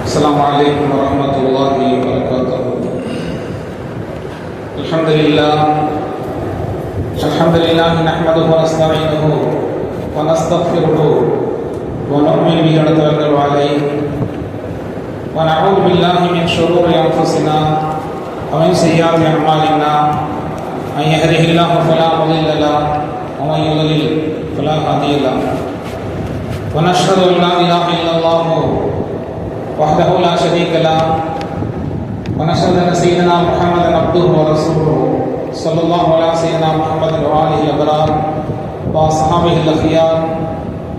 السلام عليكم ورحمة الله وبركاته. الحمد لله نحمده ونستعينه ونستغفره ونؤمن به ونتوكل عليه ونعوذ بالله من شرور أنفسنا ومن سيئات أعمالنا. من يهده الله فلا مضل له ومن يضلل فلا هادي له. ونشهد أن لا إله إلا الله وحده لا شريك له ونشهد أن سيدنا محمدا عبده ورسوله صلى الله على سيدنا محمد وآله الأبرار وأصحابه الأخيار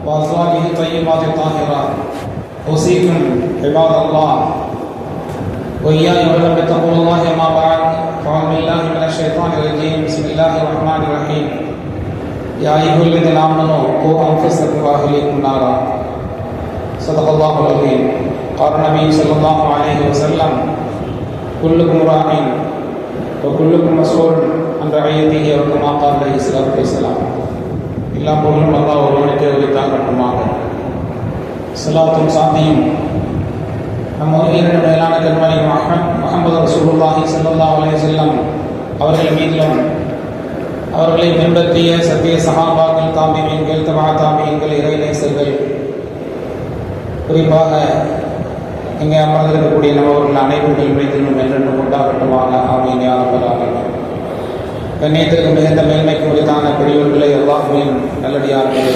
وأزواجه الطيبات الطاهرات. أوصيكم عباد الله وإياي أيضا بتقوى الله. ما بعد، فأعوذ بالله من الشيطان الرجيم. بسم الله الرحمن الرحيم. يا أيها الذين آمنوا قوا أنفسكم وأهليكم نارا. صدق الله العظيم. قال النبي صلى الله عليه وسلم: كلكم راع وكلكم مسؤول عن رعيته. وكما قال عليه الصلاة والسلام. எல்லாம் பொருளும் அல்லாஹ் ஒருவனுக்கு உரித்தாகட்டுமாக. ஸலாத்தும் சாந்தியும் நம் இரண்டு மேலான கண்மணி முஹம்மது ரசூலுல்லாஹி ஸல்லல்லாஹு அலைஹி வஸல்லம் அவர்கள் மீதிலும், அவர்களை பின்பற்றிய சத்திய சஹாபாக்கள், தாபிஈன்கள், தபா தாபிஈன்கள், இறைநேசர்கள், குறிப்பாக இங்கே அமர்ந்திருக்கக்கூடிய நம்மவர்கள் அனைவர்கள் மீதிலும் என்றென்றும் உண்டாகட்டுமாக. ஆமீன் யா ரப்பல் ஆலமீன். கண்ணியத்திற்கு மிகுந்த மேன்மைக்கு உரித்தான பெரியவர்களை, அல்லாஹ்வின் நல்லடியார்களே,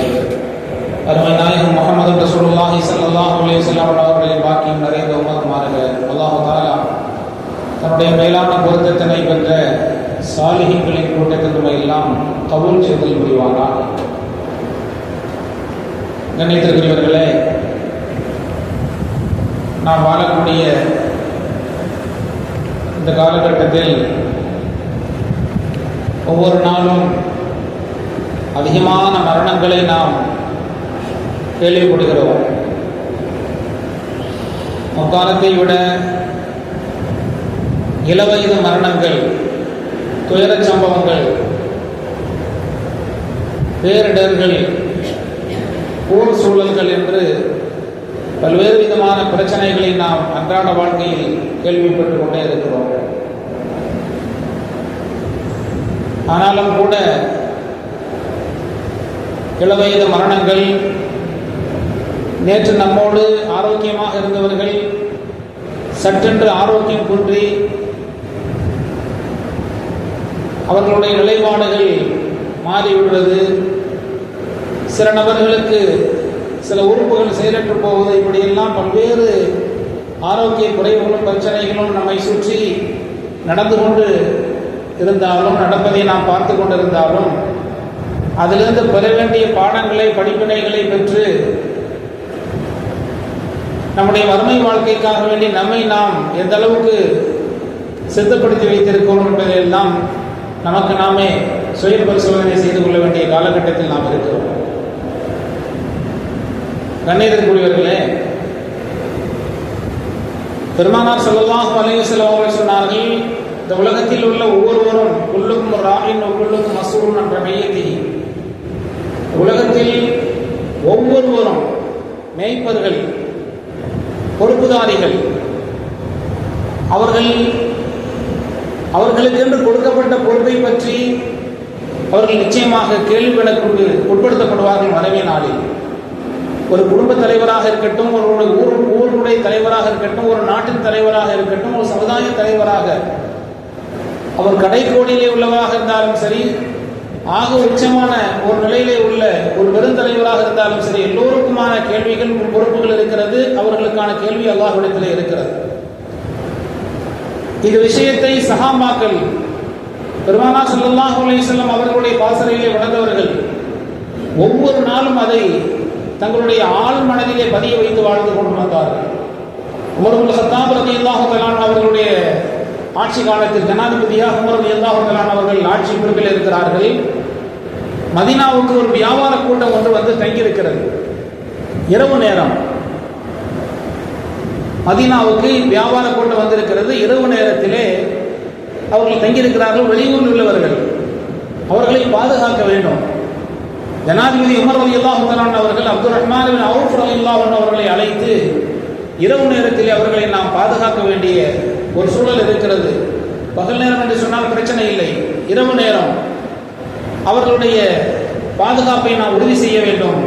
அருமை நாயகம் முஹம்மது ரசூலுல்லாஹி ஸல்லல்லாஹு அலைஹி வஸல்லம் அவர்களின் பாக்கியம் நிறைந்த உம்மத்துமார்களே, அல்லாஹ் தஆலா தன்னுடைய மேலான பொருத்தத்தினை பெற்ற சாலிஹீன்களின் கூட்டத்திற்கு எல்லாம் கபூல் செய்தல் புரிவானாக. கண்ணியத்திற்குரியவர்களே, நாம் வாழக்கூடிய இந்த காலகட்டத்தில் ஒவ்வொரு நாளும் அதிகமான மரணங்களை நாம் கேள்விப்படுகிறோம். முக்காலத்தை விட இளவயது மரணங்கள், துயரச் சம்பவங்கள், பேரிடர்கள், போர் சூழல்கள் என்று பல்வேறு விதமான பிரச்சனைகளை நாம் அன்றாட வாழ்க்கையில் கேள்விப்பட்டுக் கொண்டே இருக்கிறோம். ஆனாலும் கூட இளவயது மரணங்கள், நேற்று நம்மோடு ஆரோக்கியமாக இருந்தவர்கள் சற்றென்று ஆரோக்கியம் குன்றி அவர்களுடைய நிலைப்பாடுகள் மாறிவிடுவது, சில நபர்களுக்கு சில உறுப்புகள் செயலற்று போவது, இப்படியெல்லாம் பல்வேறு ஆரோக்கிய குறைவுகளும் பிரச்சனைகளும் நம்மை சுற்றி நடந்து கொண்டு இருந்தாலும், நடப்பதை நாம் பார்த்து கொண்டிருந்தாலும், அதிலிருந்து பெற வேண்டிய பாடங்களை, படிப்பினைகளை பெற்று நம்முடைய வறுமை வாழ்க்கைக்காக வேண்டி நம்மை நாம் எந்த அளவுக்கு சித்தப்படுத்தி வைத்திருக்கிறோம் என்பதையெல்லாம் நமக்கு நாமே சுய பரிசோதனை செய்து கொள்ள வேண்டிய காலகட்டத்தில் நாம் இருக்கிறோம். கண்ணியத்திற்குரியவர்களே, பெருமானார் ஸல்லல்லாஹு அலைஹி வஸல்லம் அவர்கள் சொன்னார்கள், இந்த உலகத்தில் உள்ள ஒவ்வொருவரும் குல்லுக்கும் ராயின் குல்லுக்கும் மஸ்ஊலுன் அன் ரஇய்யத்திஹி. உலகத்தில் ஒவ்வொருவரும் மேய்ப்பர்கள், பொறுப்புதாரிகள். அவர்களுக்கென்று கொடுக்கப்பட்ட பொறுப்பை பற்றி அவர்கள் நிச்சயமாக கேள்வி கணக்குக்கு உட்படுத்தப்படுவார்கள் மறுமை நாளில். ஒரு குடும்ப தலைவராக இருக்கட்டும், ஒரு ஊருடைய தலைவராக இருக்கட்டும், ஒரு நாட்டின் தலைவராக இருக்கட்டும், ஒரு சமுதாய தலைவராக, அவர் கடைக்கோடியிலே உள்ளவராக இருந்தாலும் சரி, ஆக உச்சமான ஒரு நிலையிலே உள்ள ஒரு பெருந்தலைவராக இருந்தாலும் சரி, எல்லோருக்குமான கேள்விகள், பொறுப்புகள் இருக்கிறது. அவர்களுக்கான கேள்வி அல்லாஹ்விடத்திலே இருக்கிறது. இந்த விஷயத்தை சஹாபாக்கள், பெருமானார் ஸல்லல்லாஹு அலைஹி வஸல்லம் அவர்களுடைய பாசறையிலே வளர்ந்தவர்கள் ஒவ்வொரு நாளும் அதை தங்களுடைய ஆள் மனதிலே பதிய வைத்து வாழ்ந்து கொண்டு வந்தார்கள். உமர் இப்னு கத்தாப் ரலியல்லாஹு தஆலா அவர்களுடைய ஆட்சி காலத்தில் ஜனாதிபதியாக உமர் ரலியல்லாஹு தஆலா அவர்கள் ஆட்சி பொறுப்பில் இருக்கிறார்கள். மதீனாவுக்கு ஒரு வியாபார கூட்டம் ஒன்று வந்து தங்கியிருக்கிறது. இரவு நேரம் மதீனாவுக்கு வியாபார கூட்டம் வந்திருக்கிறது. இரவு நேரத்திலே அவர்கள் தங்கியிருக்கிறார்கள். வெளியூரில் உள்ளவர்கள், அவர்களை பாதுகாக்க வேண்டும். ஜனாதிபதி உமர் ரலியல்லாஹு தஆலா அவர்கள் அப்துர் ரஹ்மான் பின் அவுஃப் ரலியல்லாஹு அன்ஹு அவர்களை அழைத்து, இரவு நேரத்தில் அவர்களை நாம் பாதுகாக்க வேண்டிய ஒரு சூழல் இருக்கிறது. பகல் நேரம் என்று சொன்னால் பிரச்சனை இல்லை, இரவு நேரம் அவர்களுடைய பாதுகாப்பை நாம் உறுதி செய்ய வேண்டும்,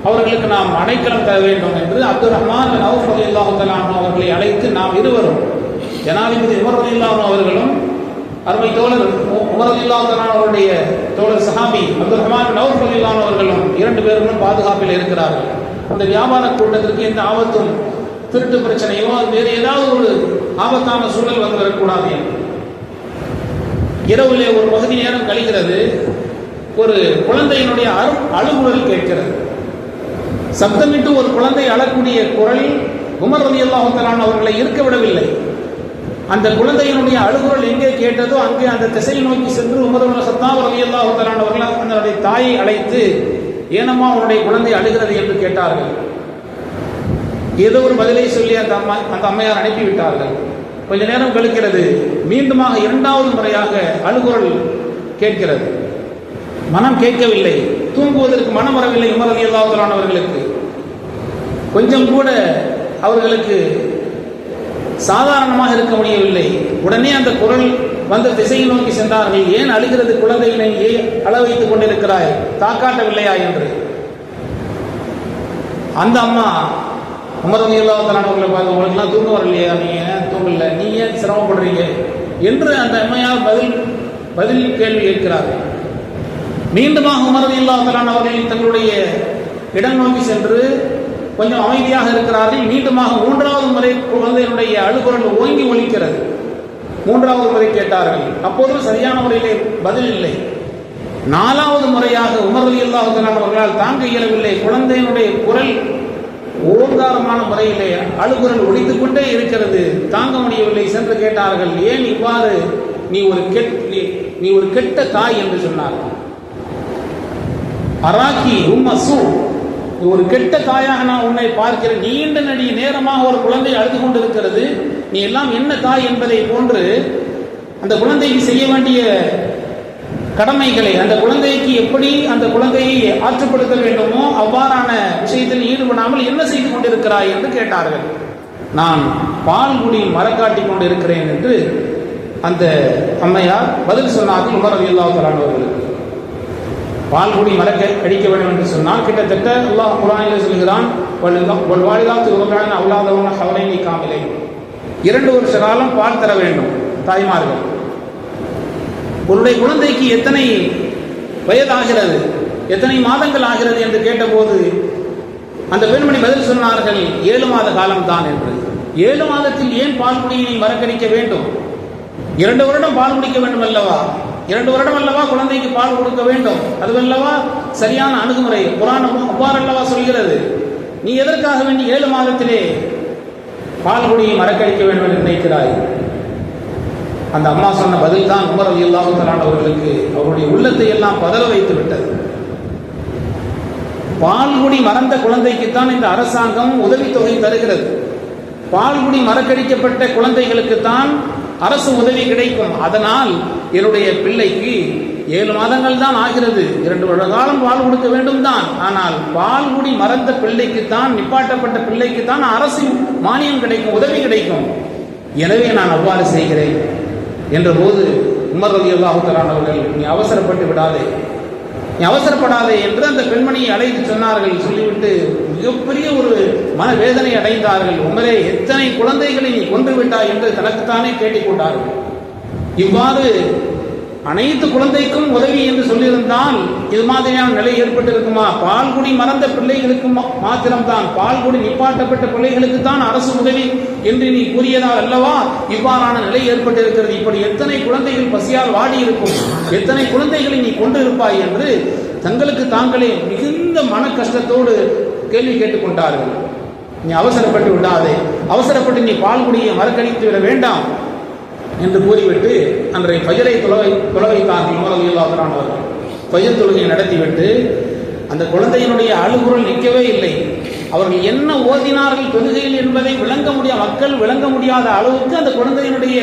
அவர்களுக்கு நாம் அடைக்கலம் தர வேண்டும் என்று அப்துல் ரஹ்மான் பின் அவுஃப் ரலியல்லாஹு தஆலா அன்ஹு அவர்களை அழைத்து நாம் இருவரும், ஜனாதிபதி உமர் ரலியல்லாஹு அன்ஹு அவர்களும் அருமை தோழர் உமர் ரலியல்லாஹு தஆலா அவருடைய தோழர் சஹாபி அப்துல் ரஹ்மான் பின் அவுஃப் ரலியல்லாஹு அன்ஹு அவர்களும் 2 பேரும் பாதுகாப்பில் இருக்கிறார்கள். அந்த வியாபார கூட்டத்திற்கு எந்த ஆபத்தும், திருட்டு பிரச்சனையோ வேறு ஏதாவது ஒரு ஆபத்தான சூழல் வந்துவிடக்கூடாது என்று இரவிலே ஒரு பகுதி நேரம் கழிகிறது. ஒரு குழந்தையினுடைய அழுகுரல் கேட்கிறது. சப்தமிட்டு ஒரு குழந்தை அழக்கூடிய குரல் உமர் ரலியல்லாஹு தஆலா அவர்களை இருக்க விடவில்லை. அந்த குழந்தையினுடைய அழுகுரல் எங்கே கேட்டதோ அங்கே அந்த திசையை நோக்கி சென்று உமர் இப்னு கத்தாப் ரலியல்லாஹு தஆலா அவர்கள் அவருடைய தாயை அழைத்து, ஏனம்மா உன்னுடைய குழந்தை அழுகிறது என்று கேட்டார்கள். ஏதோ ஒரு பதிலை சொல்லி அந்த அம்மையார் அனுப்பிவிட்டார்கள். கொஞ்ச நேரம் கழிக்கிறது, மீண்டுமாக 2வது முறையாக அழுகுரல் கேட்கிறது. மனம் கேட்கவில்லை, தூங்குவதற்கு மனம் வரவில்லை உமர் ரலியல்லாஹு தஆலா அவர்களுக்கு. கொஞ்சம் கூட அவர்களுக்கு சாதாரணமாக இருக்க முடியவில்லை. உடனே அந்த குரல் வந்த திசையை நோக்கி சென்றார்கள். ஏன் அழுகிறது குழந்தையினை அழ வைத்துக் கொண்டிருக்கிறாய், தாக்காட்டவில்லையா என்று. அந்த அம்மா உமர் ரலியல்லாஹு தஆலா அவர்களை பார்த்து, உங்களுக்குலாம் தூக்கம் வரலையா, நீங்க தூங்கல, நீ ஏன் சிரமப்படுறீங்க என்று அந்த அம்மையார் பதில் கேள்வி கேட்கிறார்கள். மீண்டுமாக உமர் ரலியல்லாஹு தஆலா அவர்கள் தங்களுடைய இடம் நோக்கி சென்று கொஞ்சம் அமைதியாக இருக்கிறார்கள். மீண்டுமாக 3வது முறை குழந்தையினுடைய அழுகுரல் ஓங்கி ஒலிக்கிறது. 3வது முறை கேட்டார்கள். அப்போதும் சரியான முறையிலே பதில் இல்லை. 4வது முறையாக உமர் ரலியல்லாஹு தஆலா அவர்களால் தாங்க இயலவில்லை. குழந்தையினுடைய குரல் ஓங்காரமான முறையிலே அழுகுரல் ஒலித்துக் கொண்டே இருக்கிறது, தாங்க முடியவில்லை. சென்று கேட்டார்கள், ஏன் இவ்வாறு, நீ ஒரு கெட்ட தாய் என்று சொன்னார்கள். அராக்கி உம்மசு, ஒரு கெட்ட தாயாக நான் உன்னை பார்க்கிறேன். நீண்ட நடி நேரமாக ஒரு குழந்தை அழுது கொண்டிருக்கிறது, நீ எல்லாம் என்ன தாய் என்பதை போன்று அந்த குழந்தைக்கு செய்ய வேண்டிய கடமைகளை, அந்த குழந்தைக்கு எப்படி அந்த குழந்தையை ஆற்றுப்படுத்த வேண்டுமோ அவ்வாறான விஷயத்தில் ஈடுபடாமல் என்ன செய்து கொண்டிருக்கிறாய் என்று கேட்டார்கள். நான் பால் குடி மரக்காட்டி கொண்டிருக்கிறேன் என்று அந்த அம்மையார் பதில் சொன்னார்கள் உமர் ரலியல்லாஹு தஆலா அவர்களுக்கு. பால்குடி மரக்க அடிக்க வேண்டும் என்று சொன்னால் கிட்டத்தட்ட அல்லாஹ் குர்ஆனில் சொல்கிறான், வாலிதாத்து யுர்திஅன அவ்லாதஹுன்ன ஹவ்லைனி காமிலைன், 2 வருஷ காலம் பால் தர வேண்டும் தாய்மார்கள். உன்னுடைய குழந்தைக்கு எத்தனை வயதாகிறது, எத்தனை மாதங்கள் ஆகிறது என்று கேட்டபோது அந்த பெண்மணி பதில் சொன்னார்கள், 7 மாத காலம் தான் என்று. 7 மாதத்தில் ஏன் பால்குடியை மறக்கடிக்க வேண்டும்? 2 வருடம் பால் குடிக்க வேண்டும் அல்லவா? 2 வருடம் அல்லவா குழந்தைக்கு பால் கொடுக்க வேண்டும்? அதுவல்லவா சரியான அணுகுமுறை. குர்ஆன் அவ்வாறல்லவா சொல்கிறது. நீ எதற்காக வேண்டி 7 மாதத்திலே பால் குடியை மறக்கடிக்க வேண்டும் என்று நினைக்கிறாய்? அந்த அம்மா சொன்ன பதில் தான் உமர் ரலியல்லாஹு தஆலா அவர்களுக்கு அவருடைய உள்ளத்தை எல்லாம் பதற வைத்து விட்டது. பால்குடி மறந்த குழந்தைக்குத்தான் இந்த அரசாங்கம் உதவித்தொகை தருகிறது. பால்குடி மறக்கடிக்கப்பட்ட குழந்தைகளுக்குத்தான் அரசு உதவி கிடைக்கும். அதனால் என்னுடைய பிள்ளைக்கு 7 மாதங்கள் தான் ஆகிறது, 2 வருட காலம் பால் கொடுக்க வேண்டும் தான். ஆனால் பால்குடி மறந்த பிள்ளைக்குத்தான், நிப்பாட்டப்பட்ட பிள்ளைக்குத்தான் அரசு மானியம் கிடைக்கும், உதவி கிடைக்கும். எனவே நான் அவ்வாறு செய்கிறேன் என்ற போது உமர் ரலியல்லாஹு தஆலா அவர்கள், நீ அவசரப்பட்டு விடாதே, நீ அவசரப்படாதே என்று அந்த பெண்மணியை அழைத்து சொன்னார்கள். சொல்லிவிட்டு மிகப்பெரிய ஒரு மனவேதனை அடைந்தார்கள். உமரே, எத்தனை குழந்தைகளை நீ கொன்று விட்டாய் என்று தனக்குத்தானே கேட்டுக்கொண்டார்கள். இவ்வாறு அனைத்து குழந்தைக்கும் உதவி என்று சொல்லியிருந்தால் இது மாதிரியான நிலை ஏற்பட்டிருக்குமா? பால்குடி மறந்த பிள்ளைகளுக்கு மாத்திரம்தான், பால்குடி நிப்பாட்டப்பட்ட பிள்ளைகளுக்கு தான் அரசு உதவி என்று நீ கூறியதால் அல்லவா இவ்வாறான நிலை ஏற்பட்டிருக்கிறது. இப்படி எத்தனை குழந்தைகள் பசியால் வாடி இருக்கும், எத்தனை குழந்தைகளை நீ கொண்டு இருப்பாய் என்று தங்களுக்கு தாங்களே மிகுந்த மன கஷ்டத்தோடு கேள்வி கேட்டுக்கொண்டார்கள். நீ அவசரப்பட்டு விடாதே, அவசரப்பட்டு நீ பால்குடியை மறக்கடித்து விட வேண்டாம் என்று கூறிவிட்டு அன்றைய ஃபஜ்ரை தொழுகைத்தார்கள் உமர் ரலியல்லாஹு தஆலா அவர்கள். ஃபஜ்ர் தொழுகையை நடத்திவிட்டு அந்த குழந்தையினுடைய அழுகுரல் நிற்கவே இல்லை. அவர்கள் என்ன ஓதினார்கள் தொழுகையில் என்பதை மக்கள் விளங்க முடியாத அளவுக்கு அந்த குழந்தையினுடைய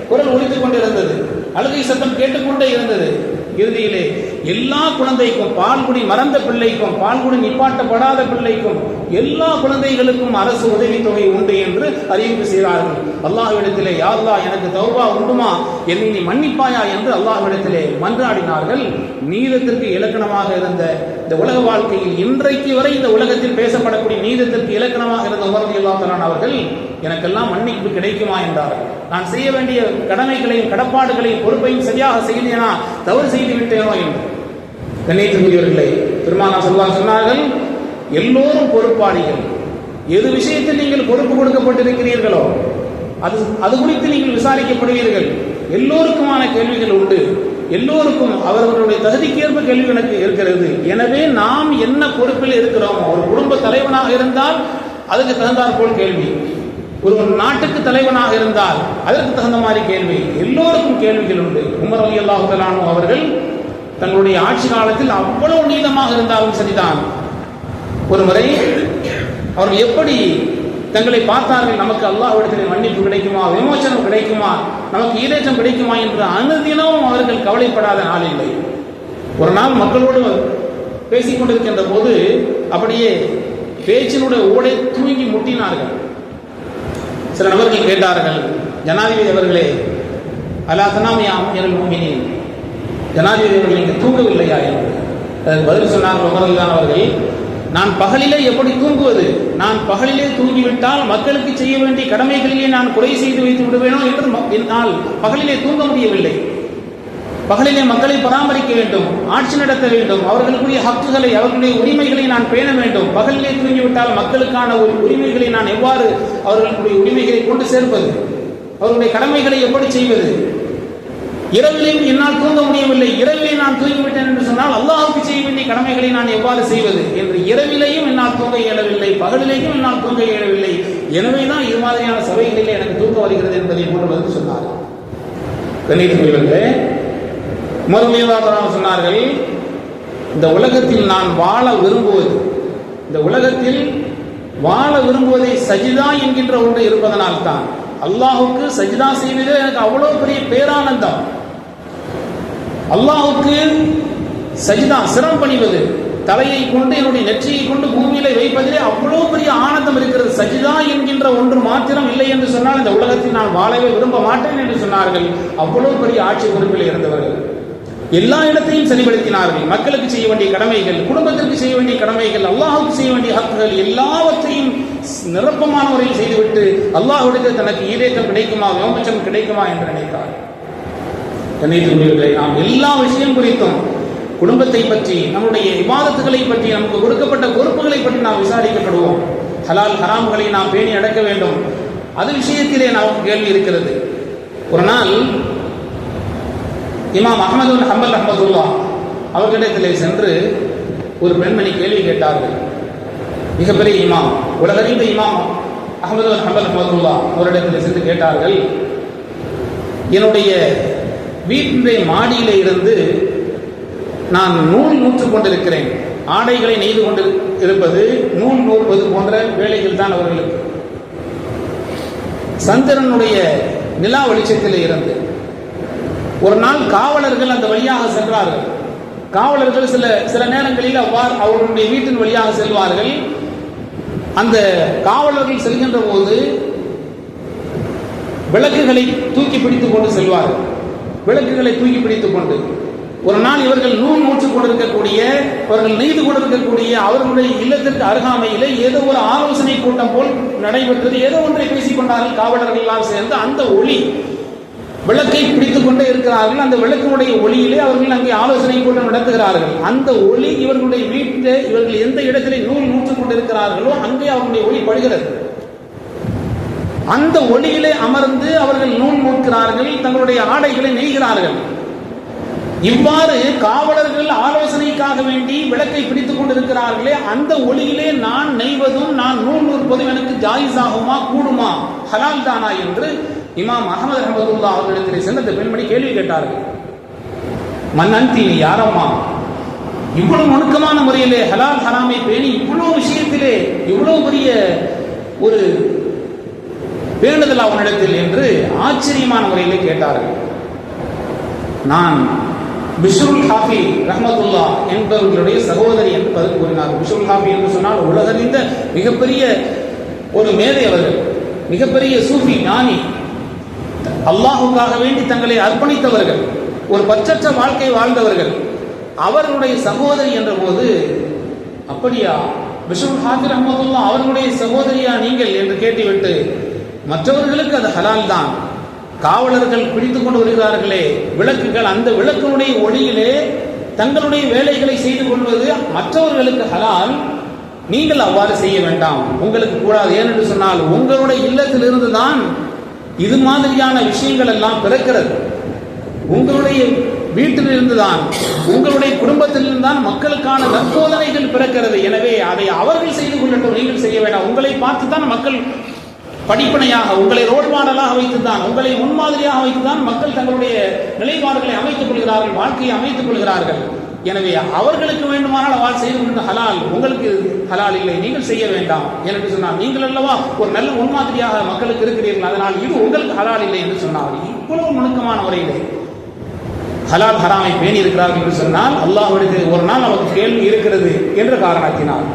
குரல் ஒலித்துக் கொண்டிருந்தது, அழுகை சத்தம் கேட்டுக்கொண்டே இருந்தது. இறுதியிலே எல்லா குழந்தைக்கும், பால்குடி மறந்த பிள்ளைக்கும், பால்குடி நிப்பாட்டப்படாத பிள்ளைக்கும், எல்லா குழந்தைகளுக்கும் அரசு உதவித்தொகை உண்டு என்று அறிவிப்பு செய்தார்கள். அல்லாஹ்விடத்திலே, யா அல்லாஹ், எனக்கு தௌபா உண்டுமா, என்னை நீ மன்னிப்பாயா என்று அல்லாஹ்விடத்திலே மன்றாடினார்கள். நீதத்திற்கு இலக்கணமாக இருந்த இந்த உலக வாழ்க்கையில் இன்றைக்கு வரை இந்த உலகத்தில் பேசப்படக்கூடிய நீதத்திற்கு இலக்கணமாக இருந்த உமர் ரலியல்லாஹு தஆலா அவர்கள், எனக்கெல்லாம் மன்னிப்பு கிடைக்குமா என்றார்கள். நான் செய்ய வேண்டிய கடமைகளையும் கடப்பாடுகளையும் பொறுப்பையும் சரியாக செய்தேனா, தவறு செய்து விட்டேனோ என்று. கண்ணியத்திற்குரியவர்களே, பெருமானார் ஸல்லல்லாஹு அலைஹி சொன்னார்கள், எல்லோரும் பொறுப்பாளிகள். எது விஷயத்தில் நீங்கள் பொறுப்பு கொடுக்கப்பட்டிருக்கிறீர்களோ அது குறித்து நீங்கள் விசாரிக்கப்படுவீர்கள். எல்லோருக்குமான கேள்விகள் உண்டு. எல்லோருக்கும் அவர்களுடைய தகுதிக்கேற்ப கேள்வி எனக்கு இருக்கிறது. எனவே நாம் என்ன பொறுப்பில் இருக்கிறோமோ, ஒரு குடும்ப தலைவனாக இருந்தால் அதுக்கு தகுந்தாற் போல் கேள்வி, ஒரு நாட்டுக்கு தலைவனாக இருந்தால் அதற்கு தகுந்த மாதிரி கேள்வி. எல்லோருக்கும் கேள்விகள் உண்டு. உமர் ரலியல்லாஹு தஆலா அன்ஹு அவர்கள் தங்களுடைய ஆட்சி காலத்தில் அவ்வளவு நீதமாக இருந்தாலும் சரிதான், ஒரு முறை அவர்கள் எப்படி தங்களை பார்த்தார்கள், நமக்கு அல்லாஹ்விடத்தில் மன்னிப்பு கிடைக்குமா, விமோசனம் கிடைக்குமா, நமக்கு ஈடேற்றம் கிடைக்குமா என்று அனுதினமும் அவர்கள் கவலைப்படாத நாள் இல்லை. ஒரு நாள் மக்களோடு பேசிக் கொண்டிருக்கின்ற போது அப்படியே பேச்சினுடைய ஓடை தூங்கி முட்டினார்கள். சில நபர்கள் கேட்டார்கள், ஜனாதிபதி அவர்களே, அலா தனாமியா அமீருல் முஃமினீன், ஜனாதிபதி அவர்கள் நீங்கள் தூங்கவில்லையா என்று. அதற்கு பதில் சொன்னார்கள் உமர் ரலியல்லாஹு அவர்கள், நான் பகலிலே எப்படி தூங்குவது, நான் பகலிலே தூங்கிவிட்டால் மக்களுக்கு செய்ய வேண்டிய கடமைகளிலே நான் குறை செய்து வைத்து விடுவேனோ என்று என்னால் பகலிலே தூங்க முடியவில்லை. பகலிலே மக்களை பராமரிக்க வேண்டும், ஆட்சி நடத்த வேண்டும், அவர்களுக்குரிய ஹக்குகளை, அவர்களுடைய உரிமைகளை நான் பேண வேண்டும். பகலிலே தூங்கிவிட்டால் மக்களுக்கான உரிமைகளை நான் எவ்வாறு அவர்களுடைய உரிமைகளை கொண்டு சேர்ப்பது, அவர்களுடைய கடமைகளை எப்படி செய்வது. இரவிலேயும் என்னால் தூங்க முடியவில்லை, இரவிலே நான் தூங்கிவிட்டேன் என்று சொன்னால் அல்லாஹ்வுக்கு செய்ய வேண்டிய கடமைகளை நான் எவ்வாறு செய்வது என்று இரவிலேயும் என்னால் தூங்க இயலவில்லை, பகலிலேயும் என்னால் தூங்க இயலவில்லை. எனவேதான் இது மாதிரியான சபைகளிலே எனக்கு தூக்கம் வருகிறது என்பதை போன்று வந்து சொன்னார். கண்ணியத்திற்குரியவர்களே, உமர் ரலியல்லாஹு அன்ஹு சொன்னார்கள், இந்த உலகத்தில் நான் வாழ விரும்புவது, இந்த உலகத்தில் வாழ விரும்புவதை சஜிதா என்கின்ற ஒன்று இருப்பதனால் தான். அல்லாஹுக்கு சஜிதா செய்வதே எனக்கு அவ்வளவு பெரிய பேரானந்தம். அல்லாஹுக்கு சஜிதா சிரம் பணிவது, தலையை கொண்டு என்னுடைய நெற்றியை கொண்டு பூமியில வைப்பதிலே அவ்வளவு பெரிய ஆனந்தம் இருக்கிறது. சஜிதா என்கின்ற ஒன்று மாத்திரம் இல்லை என்று சொன்னால் இந்த உலகத்தில் நான் வாழவே விரும்ப மாட்டேன் என்று சொன்னார்கள். அவ்வளவு பெரிய ஆட்சி பொறுப்பில் இருந்தவர்கள் எல்லா இடத்தையும் சரிபடுத்தினார்கள். மக்களுக்கு செய்ய வேண்டிய கடமைகள், குடும்பத்திற்கு செய்ய வேண்டிய கடமைகள், அல்லாஹுக்கு செய்ய வேண்டிய ஹக்குகள் எல்லாவற்றையும் நிரப்பமான முறையில் செய்துவிட்டு அல்லாஹ்விடத்தில் தனக்கு ஈடேற்றம் கிடைக்குமா, விமோசனம் கிடைக்குமா என்று நினைத்தார். கண்ணியத்திற்குரியவர்களே, நாம் எல்லா விஷயம் குறித்தும், குடும்பத்தை பற்றி, நம்முடைய இபாதத்துகளை பற்றி, நமக்கு கொடுக்கப்பட்ட பொறுப்புகளை பற்றி நாம் விசாரிக்கப்படுவோம். ஹலால் ஹராம்களை நாம் பேணி அடக்க வேண்டும். அது விஷயத்திலே நமக்கு கேள்வி இருக்கிறது. ஒரு நாள் இமாம் அஹ்மது பின் ஹம்பல் ரஹ்மத்துல்லாஹ் அவர்களிடத்திலே சென்று ஒரு பெண்மணி கேள்வி கேட்டார்கள். மிகப்பெரிய இமாம், உலகறிந்த இமாம் அஹ்மது பின் ஹம்பல் ரஹ்மத்துல்லாஹ் அவரிடத்திலே சென்று கேட்டார்கள், என்னுடைய வீட்டினுடைய மாடியிலே இருந்து நான் நூல் நூற்று கொண்டிருக்கிறேன், ஆடைகளை நெய்து கொண்டு இருப்பது, நூல் நூற்பது போன்ற வேலைகள் தான் அவர்களுக்கு. சந்திரனுடைய நிலா வெளிச்சத்திலே இருந்து ஒரு நாள் காவலர்கள் அந்த வழியாக சென்றார்கள். காவலர்கள் சில நேரங்களில் அவ்வாறு அவர்களுடைய வீட்டின் வழியாக செல்வார்கள். அந்த காவலர்கள் செல்கின்ற போது விளக்குகளை தூக்கி பிடித்துக் கொண்டு செல்வார்கள். விளக்குகளை தூக்கி பிடித்துக் கொண்டு ஒரு நாள் இவர்கள் நூல் நூற்றுக் கொண்டிருக்கக்கூடிய, அவர்கள் நெய்து கொண்டிருக்கக்கூடிய அவர்களுடைய இல்லத்திற்கு அருகாமையிலே ஏதோ ஒரு ஆலோசனை கூட்டம் போல் நடைபெற்றது. ஏதோ ஒன்றை பேசிக் கொண்டார்கள் காவலர்கள் எல்லாம் சேர்ந்து. அந்த ஒளி, விளக்கை பிடித்துக் கொண்டே இருக்கிறார்கள். அந்த விளக்கினுடைய ஒளியிலே அவர்கள் அங்கே ஆலோசனை கூட்டம் நடத்துகிறார்கள். அந்த ஒளி இவர்களுடைய வீட்டிலே, இவர்கள் எந்த இடத்திலே நூல் நூற்றுக் கொண்டிருக்கிறார்களோ அங்கே அவர்களுடைய ஒளி படுகிறது. அந்த ஒளியிலே அமர்ந்து அவர்கள் நூல் நூற்கிறார்கள், தங்களுடைய ஆடைகளை நெய்கிறார்கள். இவ்வாறு காவலர்கள் ஆலோசனைக்காக வேண்டி விளக்கை பிடித்துக் கொண்டிருக்கிறார்களே, அந்த ஒளியிலே நான் நெய்வதும் நான் நூல் நூற்பதும் எனக்கு ஜாயிஸ் ஆகுமா, கூடுமா, ஹலால் தானா என்று இமாம் அஹ்மது ரஹ்மத்துல்லாஹ் அவர்களிடத்திலே சென்று அந்த பெண்மணி கேள்வி கேட்டார்கள். மன்னந்தி, யாரம்மா, இவ்வளவு நுணுக்கமான முறையிலே ஹலால் ஹராமை பேணி இவ்வளவு விஷயத்திலே இவ்வளவு பெரிய ஒரு பேணுதல் அவனிடத்தில் என்று ஆச்சரியமான முறையிலே கேட்டார்கள். நான் பிஷ்ருல் ஹாஃபி ரஹ்மத்துல்லா என்பவர்களுடைய சகோதரி என்று பதில் கூறினார். பிஷ்ருல் ஹாஃபி என்று சொன்னால் உலகறிந்த மிகப்பெரிய ஒரு மேதை அவர்கள், மிகப்பெரிய சூஃபி ஞானி, அல்லாஹுக்காக வேண்டி தங்களை அர்ப்பணித்தவர்கள், ஒரு பற்றற்ற வாழ்க்கை வாழ்ந்தவர்கள். அவர்களுடைய சகோதரி என்ற போது, அப்படியா பிஷ்ருல் ஹாஃபி ரஹ்மத்துல்லா அவர்களுடைய சகோதரியா நீங்கள் என்று கேட்டுவிட்டு, மற்றவர்களுக்கு அது ஹலால் தான், காவலர்கள் பிடித்துக் கொண்டு வருகிறார்களே விளக்குகள், அந்த விளக்கினுடைய ஒளியிலே தங்களுடைய வேலைகளை செய்து கொள்வது மற்றவர்களுக்கு ஹலால், நீங்கள் அவ்வாறு செய்ய வேண்டாம், உங்களுக்கு கூடாது. ஏனென்று சொன்னால் உங்களுடைய இல்லத்திலிருந்து தான் இது மாதிரியான விஷயங்கள் எல்லாம் பிறக்கிறது. உங்களுடைய வீட்டிலிருந்து தான், உங்களுடைய குடும்பத்திலிருந்து தான் மக்களுக்கான நற்போதனைகள் பிறக்கிறது. எனவே அதை அவர்கள் செய்து கொள்ளட்டும், நீங்கள் செய்ய வேண்டாம். உங்களை பார்த்து தான் மக்கள் படிப்பனையாக, உங்களை ரோல் மாடலாக வைத்துதான், உங்களை முன்மாதிரியாக வைத்துதான் மக்கள் தங்களுடைய நிலைப்பாடுகளை அமைத்துக் கொள்கிறார்கள், வாழ்க்கையை அமைத்துக் கொள்கிறார்கள். எனவே அவர்களுக்கு வேண்டுமானால் அவள் செய்து கொண்ட ஹலால், உங்களுக்கு ஹலால் இல்லை, நீங்கள் செய்ய வேண்டாம் என்று சொன்னால், நீங்கள் அல்லவா ஒரு நல்ல முன்மாதிரியாக மக்களுக்கு இருக்கிறீர்கள், அதனால் இது உங்களுக்கு ஹலால் இல்லை என்று சொன்னார். இவ்வளவு நுணுக்கமான முறையிலே ஹலால் ஹராமை பேணி இருக்கிறார்கள் என்று சொன்னால், அல்லாஹ்விடத்தில் ஒரு நாள் நமக்கு கேள்வி இருக்கிறது என்ற காரணத்தினால்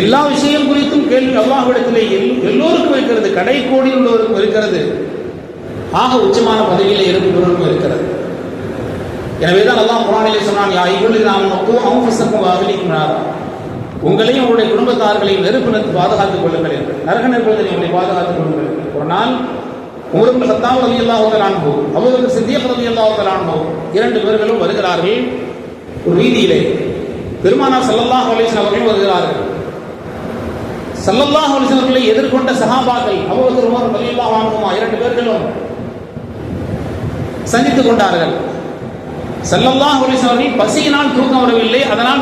எல்லா விஷயம் குறித்தும் கேள்வி அல்லாஹ்விடத்திலே எல்லோருக்கும் இருக்கிறது, கடை கோடியில் உள்ளவருக்கும் இருக்கிறது, ஆக உச்சமான பதவியில் இருப்பவருக்கும் இருக்கிறது. எனவேதான் அல்லாஹ் குர்ஆனிலே சொன்னான், யா அய்யுஹல்லதீன ஆமனூ அன்ஃபுஸக்கும் வஅஹ்லீக்கும் நாரா, உங்களையும் உங்களுடைய குடும்பத்தார்களையும் நெருப்பிலிருந்து பாதுகாத்துக் கொள்ளுங்கள் என்று, நரக நெருப்பிலிருந்து உங்களை பாதுகாத்துக் கொள்ளுங்கள். ஒரு நாள் உமர் இப்னு கத்தாப் ரலியல்லாஹு தஆலா அன்ஹு, அபூபக்கர் சித்திக் ரலியல்லாஹு தஆலா அன்ஹு, இரண்டு பேர்களும் வருகிறார்கள். ஒரு வீதியிலே பெருமானார் ஸல்லல்லாஹு அலைஹி வஸல்லம் அவர்கள் வருகிறார்கள். ஸல்லல்லாஹு அலைஹி வஸல்லம் அவர்களை எதிர்கொண்ட சஹாபாக்கள் அபூபக்கர் உமர் ரலியல்லாஹு அன்ஹுமா இரண்டு பேர்களும் சந்தித்துக் கொண்டார்கள். ஸல்லல்லாஹு அலைஹி வஸல்லம் அவர்கள் பசியினால் தூக்கம் வரவில்லை, அதனால்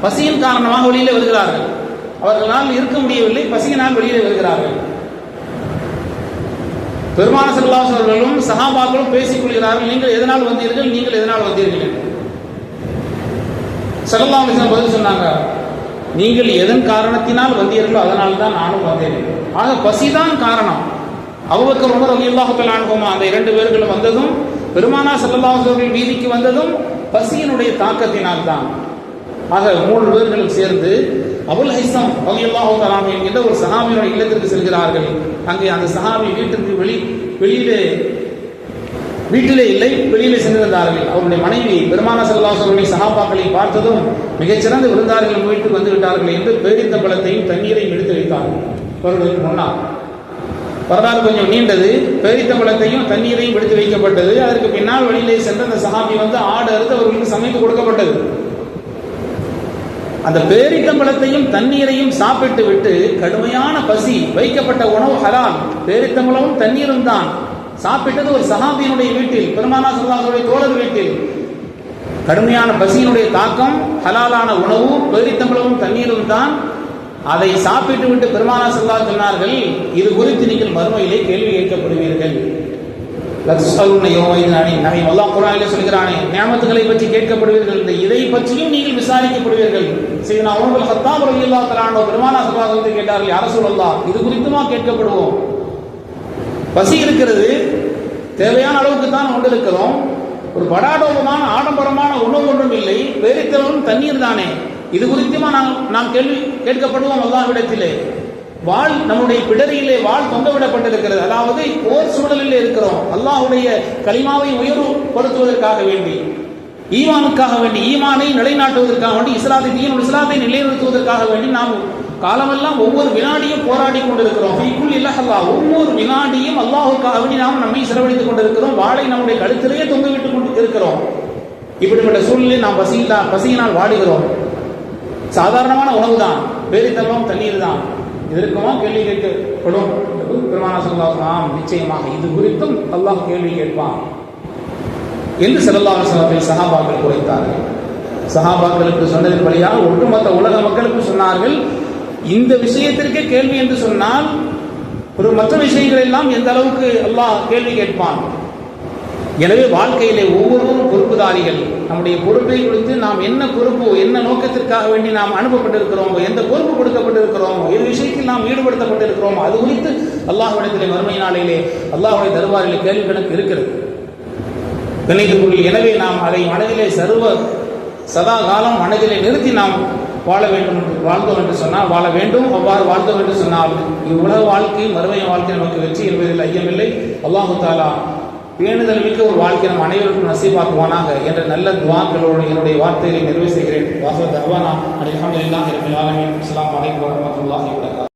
பசியின் காரணமாக வெளியிலே வருகிறார்கள். அவர்களால் இருக்க முடியவில்லை, பசியினால் வெளியிலே வருகிறார்கள். பெருமானார் ஸல்லல்லாஹு அலைஹி வஸல்லம் அவர்களும் சஹாபாக்களும் பேசிக் கொள்கிறார்கள், நீங்கள் எதனால் வந்தீர்கள், நீங்கள் எதனால் வந்தீர்கள் என்று. ஸல்லல்லாஹு அலைஹி வஸல்லம் பதில் சொன்னாங்க, நீங்கள் எதன் காரணத்தினால் வந்தீர்களோ அதனால் தான் நானும் வந்தேன். ஆக பசிதான் காரணம். அபூபக்கர் உமர் ரலியல்லாஹு தஆலா அன்ஹுமா அந்த இரண்டு பேர்களும் வந்ததும், பெருமானார் ஸல்லல்லாஹு அலைஹி வஸல்லம் வீதிக்கு வந்ததும் பசியினுடைய தாக்கத்தினால் தான். ஆக மூன்று பேர்களும் சேர்ந்து அபுல் ஹைஸம் ரலியல்லாஹு தஆலா என்கிற ஒரு சஹாபியுடைய இல்லத்திற்கு செல்கிறார்கள். அங்கே அந்த சஹாபி வீட்டிலே இல்லை, வெளியிலே சென்றிருந்தார்கள். அவருடைய மனைவி பெருமானார் ஸல்லல்லாஹு அலைஹி வஸல்லம் சஹாபாக்களை பார்த்ததும் மிகச்சிறந்த விருந்தாளிகள் வீட்டுக்கு வந்து விட்டார்கள் என்று பேரித்தம்பழத்தையும் தண்ணீரையும் எடுத்து வைத்தார்கள். அவர்களுக்கு முன்னால் வரலாறு கொஞ்சம் நீண்டது. பேரித்தம்பழத்தையும் தண்ணீரையும் எடுத்து வைக்கப்பட்டது. அதற்கு பின்னால் வெளியிலே சென்று அந்த சஹாபி வந்து ஆடு அறுத்து அவர்களுக்கு சமைத்து கொடுக்கப்பட்டது. அந்த பேரித்தம்பழத்தையும் தண்ணீரையும் சாப்பிட்டு விட்டு கடுமையான பசி, வைக்கப்பட்ட உணவு ஹலால், பேரித்தம்பழமும் தண்ணீரும் தான். சாப்பிட்டது ஒரு சஹாபியினுடைய வீட்டில், பெருமானார் ஸல்லல்லாஹு அலைஹி வஸல்லம் தோழர் வீட்டில். கடுமையான பசியினுடைய தாக்கம், ஹலாலான உணவு பேரித்தம்பழமும் தண்ணீரும் தான். அதை சாப்பிட்டு விட்டு பெருமானார் ஸல்லல்லாஹு அலைஹி வஸல்லம் சொன்னார்கள், இது குறித்து நீங்கள் மறுமையிலே கேள்வி கேட்கப்படுவீர்கள். அல்லாஹ் குர்ஆனிலே சொல்கிறானே, நியமத்துகளை பற்றி கேட்கப்படுவீர்கள், இதை பற்றியும் நீங்கள் விசாரிக்கப்படுவீர்கள். சையதுனா உமர் இப்னு கத்தாப் ரலியல்லாஹு தஆலா அன்ஹு பெருமானார் ஸல்லல்லாஹு அலைஹி வஸல்லம் கேட்டார்கள், யா ரசூலல்லாஹ், இது குறித்துமா கேட்கப்படுவோம்? பசி இருக்கிறது, தேவையான அளவுக்கு தான் கொண்டிருக்கிறோம், ஒரு படாடோபமான ஆடம்பரமான உணவு ஒன்றும் இல்லை, பேரித்தம்பழமும் தண்ணீர் தானே, இது குறித்துமா நாம் கேள்வி கேட்கப்படுவோம் அல்லாஹ்விடத்திலே? வாள் நம்முடைய பிடரியிலே வாள் தொங்கவிடப்பட்டிருக்கிறது, அதாவது போர் சூழலில் இருக்கிறோம். அல்லாஹ்வுடைய கலிமாவை உயர்வுபடுத்துவதற்காக வேண்டி, ஈமானுக்காக வேண்டி, ஈமானை நிலைநாட்டுவதற்காக வேண்டி, இஸ்லாத்தை நிலைநிறுத்துவதற்காக வேண்டி நாம் காலமெல்லாம் ஒவ்வொரு வினாடியும் போராடி கொண்டிருக்கிறோம். ஒவ்வொரு வினாடியும் அல்லாஹுக்காக வேண்டி நாம் நம்மை செலவழித்துக் கொண்டிருக்கிறோம். வாளை நம்முடைய கழுத்திலேயே தொங்கவிட்டுக் கொண்டு இருக்கிறோம். இப்படிப்பட்ட சூழ்நிலையில் நாம் பசியினால் வாடுகிறோம். சாதாரணமான உணவு தான், பேரித்தம்பழம் தண்ணீர் தான், இதற்குமா கேள்வி கேட்கப்படும்? பெருமானார் ஸல்லல்லாஹு அலைஹி வஸல்லம் நிச்சயமாக இது குறித்தும் அல்லாஹ் கேள்வி கேட்பான் என்று ஸல்லல்லாஹு அலைஹி வஸல்லம் சஹாபாக்கள் குறைத்தார்கள். சஹாபாக்களுக்கு சொன்னதன் வழியாக ஒட்டுமொத்த உலக மக்களுக்கு சொன்னார்கள், இந்த விஷயத்திற்கே கேள்வி என்று சொன்னால் ஒரு மற்ற விஷயங்கள் எல்லாம் எந்த அளவுக்கு அல்லாஹ் கேள்வி கேட்பான். எனவே வாழ்க்கையிலே ஒவ்வொருவரும் பொறுப்புதாரிகள். நம்முடைய பொறுப்பை குறித்து நாம் என்ன பொறுப்பு, என்ன நோக்கத்திற்காக வேண்டி நாம் அனுப்பப்பட்டிருக்கிறோமோ, எந்த பொறுப்பு கொடுக்கப்பட்டிருக்கிறோமோ, எது விஷயத்தில் நாம் ஈடுபடுத்தப்பட்டிருக்கிறோமோ, அது குறித்து அல்லாஹ்விடத்திலே மறுமை நாளிலே அல்லாஹ்வுடைய தர்பாரிலே கேள்வி கணக்கு இருக்கிறது. கணிதக்குள். எனவே நாம் அதை மனதிலே சதா காலம் மனதிலே நிறுத்தி நாம் வாழ வேண்டும். வாழ்ந்தோம் என்று சொன்னால் வாழ வேண்டும். அவ்வாறு வாழ்ந்தோம் என்று சொன்னால் இவ்வுலக வாழ்க்கை மறுமைய வாழ்க்கை நமக்கு வெற்றி என்பதில் ஐயமில்லை. அல்லாஹு தாலா பேணுதல் மிக்க ஒரு வாழ்க்கை நம் அனைவருக்கும் நசீபாக்குவானாக என்ற நல்ல துஆக்களோடு என்னுடைய வார்த்தையை நிறைவு செய்கிறேன். வாசல் தர்வானா அல்ஹம்துலில்லாஹி ரப்பில் ஆலமீன். அஸ்ஸலாமு அலைக்கும் வரஹ்மத்துல்லாஹி வபரகாத்துஹு.